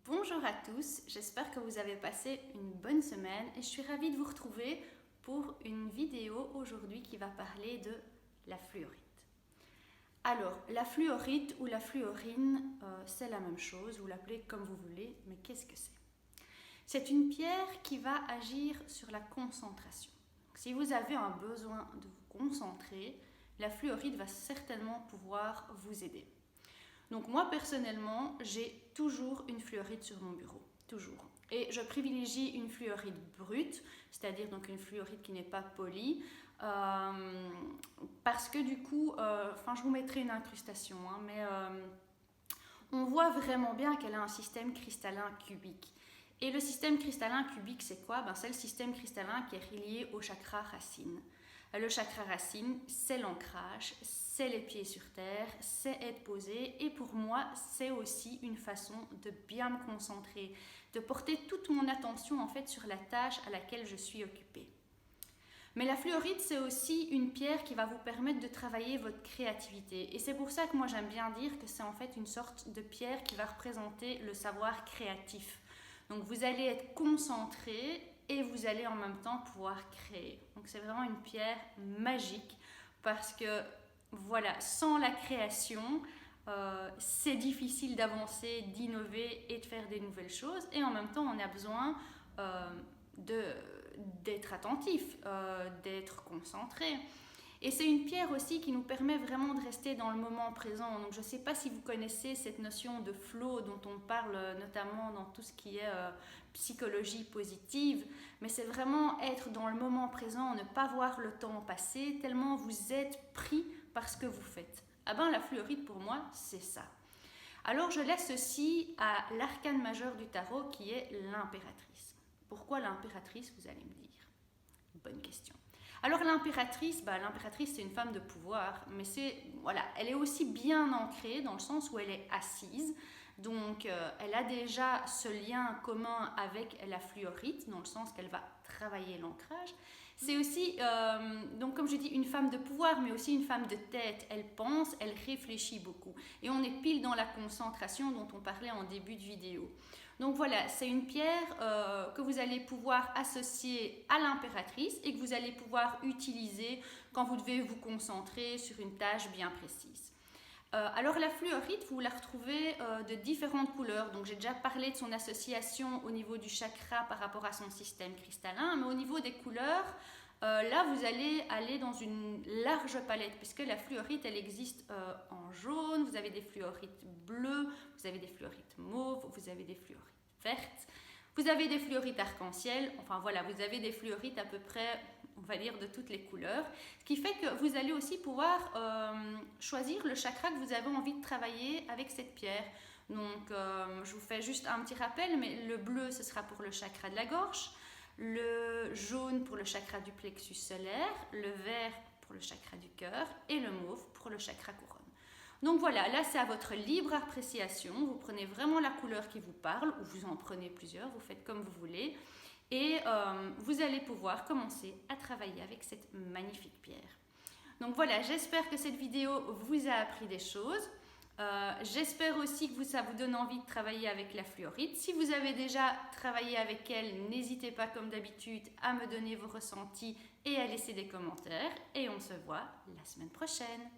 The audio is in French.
Bonjour à tous, j'espère que vous avez passé une bonne semaine et je suis ravie de vous retrouver pour une vidéo aujourd'hui qui va parler de la fluorite. Alors, la fluorite ou la fluorine, c'est la même chose, vous l'appelez comme vous voulez, mais qu'est-ce que c'est? C'est une pierre qui va agir sur la concentration. Donc, si vous avez un besoin de vous concentrer, la fluorite va certainement pouvoir vous aider. Donc moi personnellement, j'ai toujours une fluorite sur mon bureau, toujours. Et je privilégie une fluorite brute, c'est-à-dire donc une fluorite qui n'est pas polie, parce que du coup, je vous mettrai une incrustation, mais on voit vraiment bien qu'elle a un système cristallin cubique. Et le système cristallin cubique, c'est quoi? C'est le système cristallin qui est relié au chakra racine. Le chakra racine, c'est l'ancrage, c'est les pieds sur terre, c'est être posé. Et pour moi, c'est aussi une façon de bien me concentrer, de porter toute mon attention en fait sur la tâche à laquelle je suis occupée. Mais la fluorite, c'est aussi une pierre qui va vous permettre de travailler votre créativité. Et c'est pour ça que moi j'aime bien dire que c'est en fait une sorte de pierre qui va représenter le savoir créatif. Donc vous allez être concentré et vous allez en même temps pouvoir créer. Donc c'est vraiment une pierre magique parce que voilà, sans la création, c'est difficile d'avancer, d'innover et de faire des nouvelles choses. Et en même temps, on a besoin d'être attentif, d'être concentré. Et c'est une pierre aussi qui nous permet vraiment de rester dans le moment présent. Donc je ne sais pas si vous connaissez cette notion de flow dont on parle notamment dans tout ce qui est psychologie positive, mais c'est vraiment être dans le moment présent, ne pas voir le temps passer tellement vous êtes pris par ce que vous faites. La fluorite pour moi, c'est ça. Alors je laisse ceci à l'arcane majeur du tarot qui est l'impératrice. Pourquoi l'impératrice, vous allez me dire? Bonne question. Alors l'impératrice, c'est une femme de pouvoir, mais elle est aussi bien ancrée dans le sens où elle est assise. Donc elle a déjà ce lien commun avec la fluorite, dans le sens qu'elle va travailler l'ancrage. C'est aussi, donc comme je dis, une femme de pouvoir, mais aussi une femme de tête. Elle pense, elle réfléchit beaucoup. Et on est pile dans la concentration dont on parlait en début de vidéo. Donc voilà, c'est une pierre que vous allez pouvoir associer à l'impératrice et que vous allez pouvoir utiliser quand vous devez vous concentrer sur une tâche bien précise. Alors la fluorite, vous la retrouvez de différentes couleurs. Donc j'ai déjà parlé de son association au niveau du chakra par rapport à son système cristallin, mais au niveau des couleurs, là vous allez aller dans une large palette puisque la fluorite elle existe en jaune, vous avez des fluorites bleues, vous avez des fluorites mauves, vous avez des fluorites vertes, vous avez des fluorites arc-en-ciel, vous avez des fluorites à peu près, on va dire, de toutes les couleurs, ce qui fait que vous allez aussi pouvoir choisir le chakra que vous avez envie de travailler avec cette pierre. Donc je vous fais juste un petit rappel, mais le bleu ce sera pour le chakra de la gorge, le jaune pour le chakra du plexus solaire, le vert pour le chakra du cœur et le mauve pour le chakra couronne. Donc voilà, là c'est à votre libre appréciation, vous prenez vraiment la couleur qui vous parle, ou vous en prenez plusieurs, vous faites comme vous voulez, et vous allez pouvoir commencer à travailler avec cette magnifique pierre. Donc voilà, j'espère que cette vidéo vous a appris des choses. J'espère aussi que ça vous donne envie de travailler avec la fluorite. Si vous avez déjà travaillé avec elle, n'hésitez pas comme d'habitude à me donner vos ressentis et à laisser des commentaires. Et on se voit la semaine prochaine.